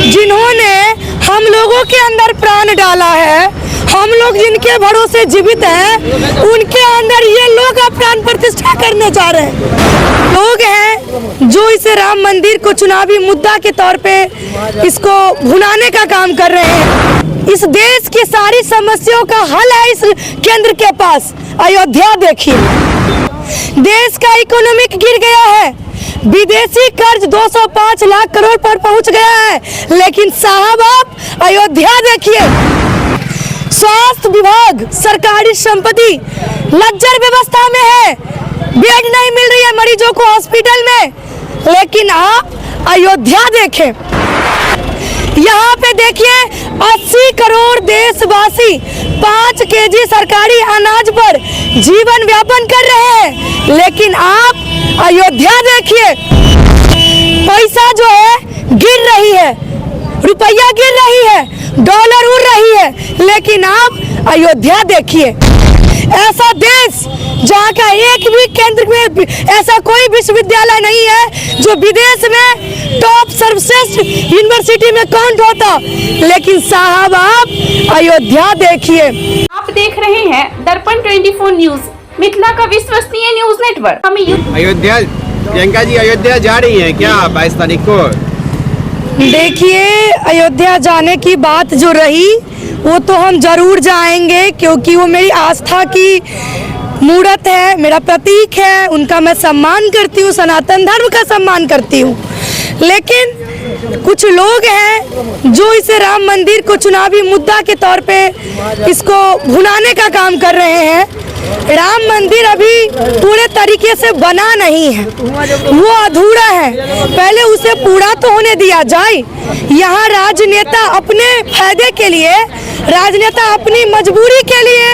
जिन्होंने हम लोगों के अंदर प्राण डाला है, हम लोग जिनके भरोसे जीवित हैं, उनके अंदर ये लोग अब प्राण प्रतिष्ठा करने जा रहे हैं। लोग हैं जो इस राम मंदिर को चुनावी मुद्दा के तौर पे इसको भुनाने का काम कर रहे हैं। इस देश की सारी समस्याओं का हल है इस केंद्र के पास। अयोध्या देखिए, देश का इकोनॉमिक गिर गया है, विदेशी कर्ज 205 लाख करोड़ पर पहुंच गया है, लेकिन साहब आप अयोध्या देखिए, स्वास्थ्य विभाग सरकारी संपत्ति लज्जर व्यवस्था में है, बेड नहीं मिल रही है मरीजों को हॉस्पिटल में। लेकिन आप अयोध्या देखें, यहाँ पे देखिए 80 करोड़ देशवासी 5 केजी सरकारी अनाज पर जीवन यापन कर रहे हैं, लेकिन आप अयोध्या देखिए, पैसा जो है गिर रही है, रुपया गिर रही है, डॉलर उड़ रही है, लेकिन आप अयोध्या देखिए, ऐसा देश जहाँ का एक भी केंद्र में ऐसा कोई विश्वविद्यालय नहीं है जो विदेश में टॉप सर्वश्रेष्ठ यूनिवर्सिटी में काउंट होता, लेकिन साहब आप अयोध्या देखिए। आप देख रहे हैं दर्पण 24 न्यूज, मिथिला का विश्वसनीय न्यूज नेटवर्क। हमें अयोध्या, प्रियंका जी अयोध्या जा रही हैं क्या 22 तारीख को? देखिए, अयोध्या जाने की बात जो रही वो तो हम जरूर जाएंगे, क्योंकि वो मेरी आस्था की मूर्त है, मेरा प्रतीक है, उनका मैं सम्मान करती हूँ, सनातन धर्म का सम्मान करती हूँ। लेकिन कुछ लोग हैं जो इस राम मंदिर को चुनावी मुद्दा के तौर पे इसको भुनाने का काम कर रहे हैं। राम मंदिर अभी पूरे तरीके से बना नहीं है, वो अधूरा है, पहले उसे पूरा तो होने दिया जाए। यहाँ राजनेता अपने फायदे के लिए, राजनेता अपनी मजबूरी के लिए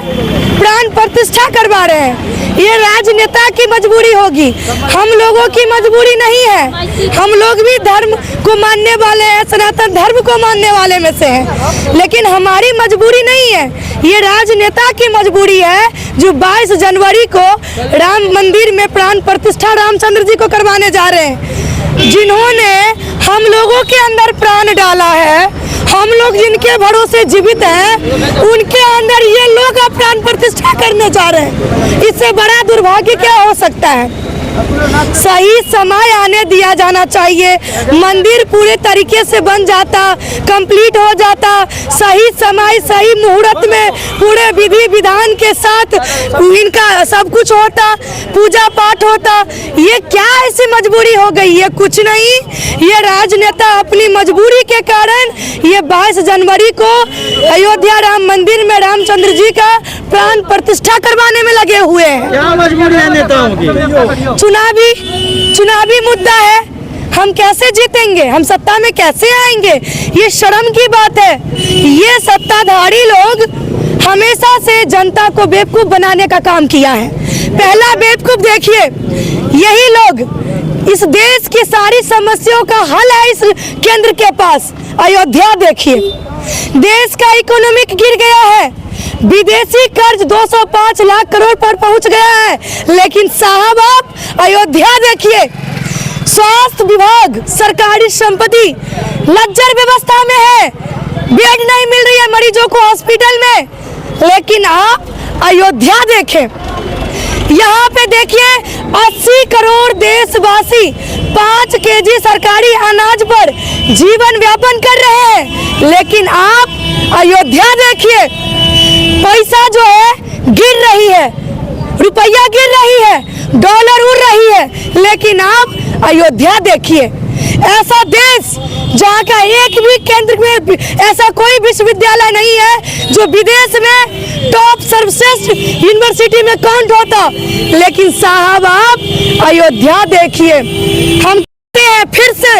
प्राण प्रतिष्ठा करवा रहे हैं। ये राजनेता की मजबूरी होगी, हम लोगों की मजबूरी नहीं है। हम लोग भी धर्म को मानने वाले हैं, सनातन धर्म को मानने वाले में से हैं, लेकिन हमारी मजबूरी नहीं है, ये राजनेता की मजबूरी है जो 22 जनवरी को राम मंदिर में प्राण प्रतिष्ठा रामचंद्र जी को करवाने जा रहे हैं। जिन्होंने हम लोगों के अंदर प्राण डाला है, हम लोग जिनके भरोसे जीवित हैं, उनके अंदर ये लोग अब प्राण प्रतिष्ठा करने जा रहे हैं। इससे बड़ा दुर्भाग्य क्या हो सकता है? सही समय आने दिया जाना चाहिए, मंदिर पूरे तरीके से बन जाता, कंप्लीट हो जाता, सही समय सही मुहूर्त में पूरे विधि विधान के साथ इनका सब कुछ होता, पूजा पाठ होता। ये क्या ऐसी मजबूरी हो गई? ये कुछ नहीं, ये राजनेता अपनी मजबूरी के कारण ये 22 जनवरी को अयोध्या राम मंदिर में रामचंद्र जी का प्राण प्रतिष्ठा करवाने में लगे हुए हैं। क्या मजबूरी है नेताओं की? चुनावी मुद्दा है, हम कैसे जीतेंगे, हम सत्ता में कैसे आएंगे? ये शर्म की बात है। ये सत्ताधारी लोग हमेशा से जनता को बेवकूफ बनाने का काम किया है। पहला बेवकूफ देखिए, यही लोग, इस देश की सारी समस्याओं का हल है इस केंद्र के पास। अयोध्या देखिए, देश का इकोनॉमिक गिर गया है, विदेशी कर्ज 205 लाख करोड़ पर पहुंच गया है, लेकिन साहब आप अयोध्या देखिए, स्वास्थ्य विभाग सरकारी संपत्ति लज्जर व्यवस्था में है, बेड नहीं मिल रही है मरीजों को हॉस्पिटल में, लेकिन आप अयोध्या देखें, यहाँ पे देखिए 80 करोड़ देशवासी 5 केजी सरकारी अनाज पर जीवन यापन कर रहे हैं, लेकिन आप अयोध्या देखिए, पैसा जो है गिर रही है, रुपया गिर रही है, डॉलर उड़ रही है, लेकिन आप अयोध्या देखिए, ऐसा देश जहाँ का एक भी केंद्र में ऐसा कोई विश्वविद्यालय नहीं है जो विदेश में टॉप सर्वश्रेष्ठ यूनिवर्सिटी में काउंट होता, लेकिन साहब आप अयोध्या देखिए। हम कहते हैं फिर से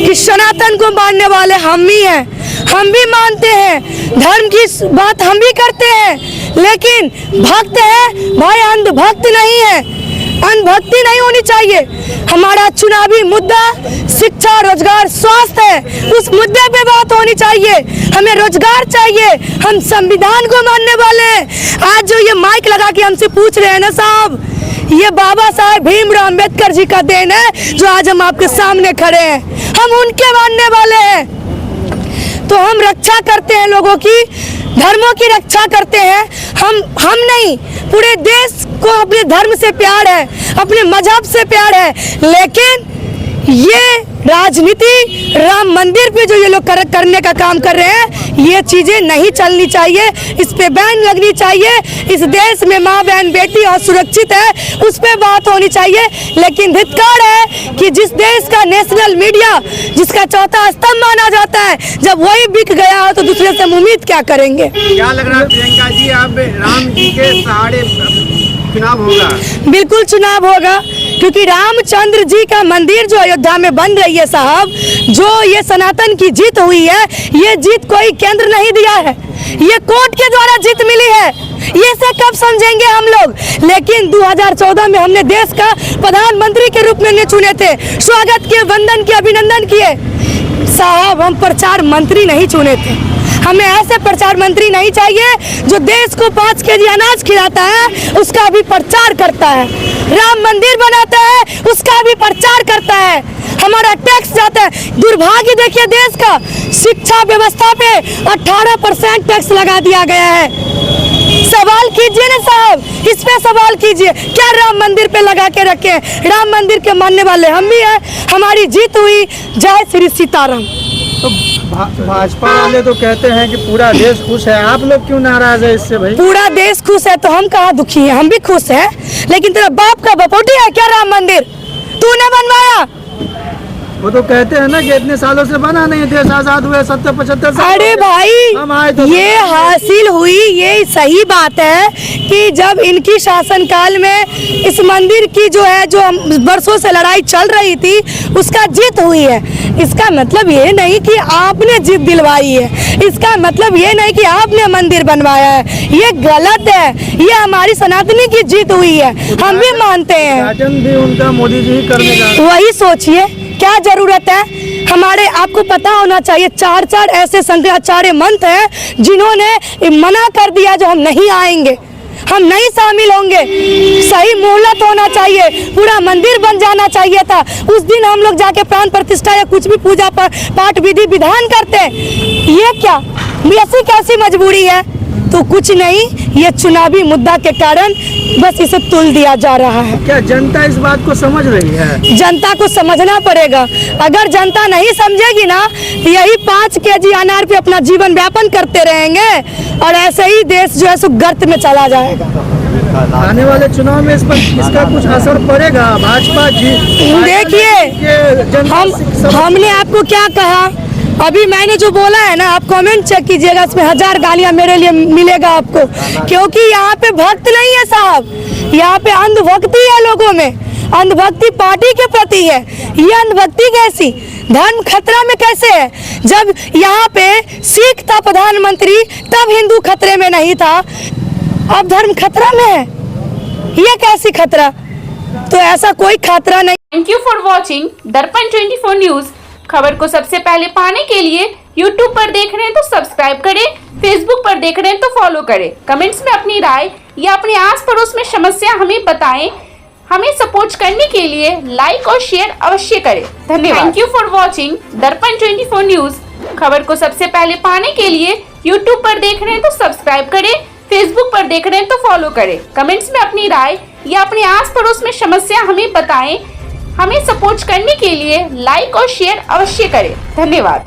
कि सनातन को मानने वाले हम ही हैं, हम भी मानते हैं, धर्म की बात हम भी करते हैं, लेकिन भक्त है भाई, अंधभक्त नहीं है, अंधभक्ति नहीं होनी चाहिए। हमारा चुनावी मुद्दा शिक्षा, रोजगार, स्वास्थ्य है, उस मुद्दे पे बात होनी चाहिए। हमें रोजगार चाहिए, हम संविधान को मानने वाले हैं। आज जो ये माइक लगा के हमसे पूछ रहे हैं ना साहब, ये बाबा साहेब भीमराव अम्बेडकर जी का देन है जो आज हम आपके सामने खड़े हैं, हम उनके मानने वाले हैं। तो हम रक्षा करते हैं लोगों की, धर्मों की रक्षा करते हैं। हम नहीं, पूरे देश को अपने धर्म से प्यार है, अपने मजहब से प्यार है, लेकिन ये राजनीति राम मंदिर पे जो ये लोग करने का काम कर रहे हैं, ये चीजें नहीं चलनी चाहिए, इस पे बैन लगनी चाहिए। इस देश में माँ बहन बेटी और सुरक्षित है, उस पे बात होनी चाहिए। लेकिन धिक्कार है कि जिस देश का नेशनल मीडिया, जिसका चौथा स्तंभ माना जाता है, जब वही बिक गया हो तो दूसरे से हम उम्मीद क्या करेंगे। क्या लग रहा है प्रियंका जी, अब राम जी के सहारे चुनाव होगा? बिल्कुल चुनाव होगा, क्योंकि रामचंद्र जी का मंदिर जो अयोध्या में बन रही है साहब, जो ये सनातन की जीत हुई है, ये जीत कोई केंद्र नहीं दिया है, ये कोर्ट के द्वारा जीत मिली है। ये से कब समझेंगे हम लोग? लेकिन 2014 में हमने देश का प्रधानमंत्री के रूप में चुने थे, स्वागत किए, वंदन किए, अभिनंदन किए। साहब हम प्रचार मंत्री नहीं चुने थे, हमें ऐसे प्रचार मंत्री नहीं चाहिए जो देश को 5 केजी अनाज खिलाता है, उसका भी प्रचार करता है, राम मंदिर बनाता है, उसका भी प्रचार करता है, हमारा टैक्स जाता है। दुर्भाग्य देखिए देश का, शिक्षा व्यवस्था पे 18% टैक्स लगा दिया गया है। सवाल कीजिए ना साहब, इस पे सवाल कीजिए, क्या राम मंदिर पे लगा के रखे? राम मंदिर के मानने वाले हम भी हैं, हमारी जीत हुई, जय श्री सीताराम। तो भाजपा वाले तो कहते हैं कि पूरा देश खुश है, आप लोग क्यों नाराज है इससे भाई? पूरा देश खुश है तो हम कहाँ दुखी हैं? हम भी खुश हैं, लेकिन तेरा बाप का बपोटी है क्या राम मंदिर? तूने बनवाया? वो तो कहते हैं ना कि इतने सालों से बना नहीं, देश आजाद हुए 70-75 साल। अरे हम आए तो ये हासिल हुई, ये सही बात है कि जब इनकी शासनकाल में इस मंदिर की जो है, जो वर्षों से लड़ाई चल रही थी, उसका जीत हुई है। इसका मतलब ये नहीं कि आपने जीत दिलवाई है, इसका मतलब ये नहीं कि आपने मंदिर बनवाया है, ये गलत है। ये हमारी सनातनी की जीत हुई है, हम भी मानते हैं। उद्घाटन भी उनका मोदी जी ही करने का। वही सोचिए क्या जरूरत है हमारे, आपको पता होना चाहिए 4 ऐसे शंकराचार्य मंथ हैं जिन्होंने मना कर दिया जो हम नहीं आएंगे, हम नहीं शामिल होंगे। सही मोहलत होना चाहिए, पूरा मंदिर बन जाना चाहिए था, उस दिन हम लोग जाके प्राण प्रतिष्ठा या कुछ भी पूजा पाठ विधि विधान करते। ये क्या, ऐसी कैसी मजबूरी है? तो कुछ नहीं, ये चुनावी मुद्दा के कारण बस इसे तुल दिया जा रहा है। क्या जनता इस बात को समझ रही है? जनता को समझना पड़ेगा, अगर जनता नहीं समझेगी ना तो यही 5 केजी अनार पे अपना जीवन व्यापन करते रहेंगे और ऐसे ही देश जो है सो गर्त में चला जाएगा। आने वाले चुनाव में इस पर इसका कुछ असर पड़ेगा? भाजपा जी देखिए, हमने आपको क्या कहा, अभी मैंने जो बोला है ना, आप कमेंट चेक कीजिएगा, इसमें 1000 गालियां मेरे लिए मिलेगा आपको, क्योंकि यहाँ पे भक्त नहीं है साहब, यहाँ पे अंधभक्ति है लोगों में, अंधभक्ति पार्टी के प्रति है। ये अंधभक्ति कैसी, धर्म खतरा में कैसे है? जब यहाँ पे सिख था प्रधानमंत्री तब हिंदू खतरे में नहीं था, अब धर्म खतरा में है, ये कैसी खतरा? तो ऐसा कोई खतरा नहीं। थैंक यू फॉर वॉचिंग दर्पण 24 न्यूज। खबर को सबसे पहले पाने के लिए YouTube पर देख रहे हैं तो सब्सक्राइब करें, Facebook पर देख रहे हैं तो फॉलो करें। कमेंट्स में अपनी राय या अपने आस पड़ोस में समस्या हमें बताएं। हमें सपोर्ट करने के लिए लाइक और शेयर अवश्य करें। धन्यवाद। थैंक यू फॉर वॉचिंग दर्पण 24 न्यूज। खबर को सबसे पहले पाने के लिए YouTube पर देख रहे हैं तो सब्सक्राइब करें, Facebook पर देख रहे हैं तो फॉलो करें। कमेंट्स में अपनी राय या अपने आस पड़ोस में समस्या हमें बताएं। हमें सपोर्ट करने के लिए लाइक और शेयर अवश्य करें। धन्यवाद।